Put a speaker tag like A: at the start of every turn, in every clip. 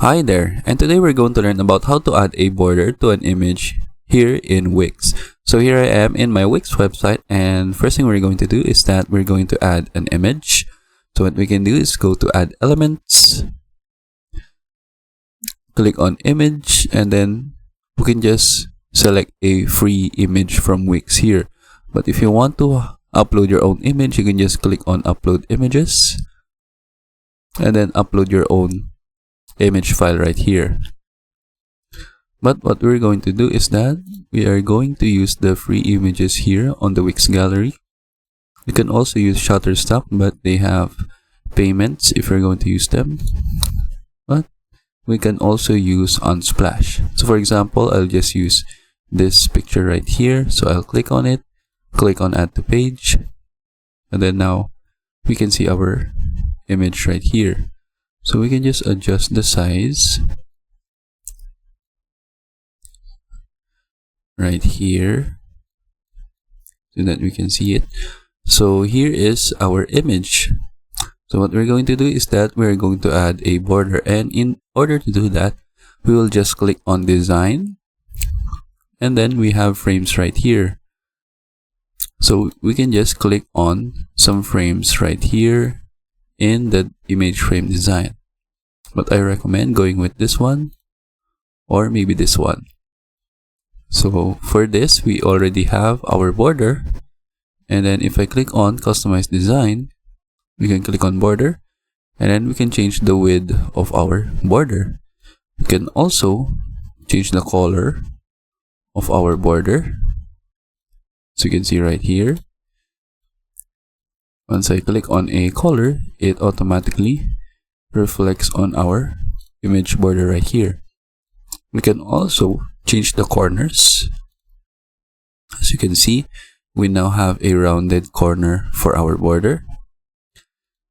A: Hi there, and today we're going to learn about how to add a border to an image here in Wix. So here I am in my Wix website, and first thing we're going to do is that we're going to add an image. So what we can do is go to add elements, click on image, and then we can just select a free image from Wix here. But if you want to upload your own image, you can just click on upload images and then upload your own image file right here. But what we're going to do is that we are going to use the free images here on the Wix gallery. You can also use Shutterstock, but they have payments if you're going to use them. But we can also use Unsplash. So for example, I'll just use this picture right here. So I'll click on it, click on add to page, and then now we can see our image right here. So we can just adjust the size right here so that we can see it. So here is our image. So what we're going to do is that we're going to add a border, and in order to do that, we will just click on design, and then we have frames right here. So we can just click on some frames right here in the image frame design, but I recommend going with this one or maybe this one. So for this, we already have our border, and then if I click on customize design, we can click on border, and then we can change the width of our border. We can also change the color of our border, so you can see right here. Once I click on a color, it automatically reflects on our image border right here. We can also change the corners. As you can see, we now have a rounded corner for our border.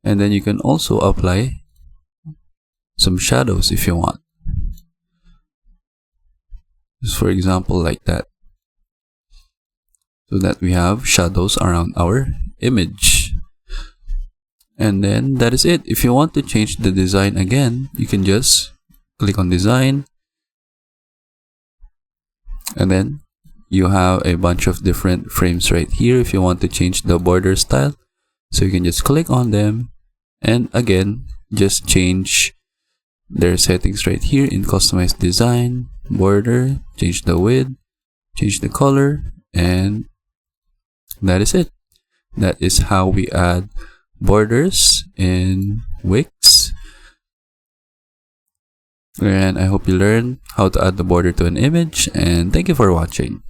A: And then you can also apply some shadows if you want. Just for example, like that. So that we have shadows around our image. And then that is it. If you want to change the design again, you can just click on design, and then you have a bunch of different frames right here if you want to change the border style. So you can just click on them, and again just change their settings right here in customize design, border, change the width, change the color, and that is it. That is how we add borders in Wix. And I hope you learned how to add the border to an image, and thank you for watching.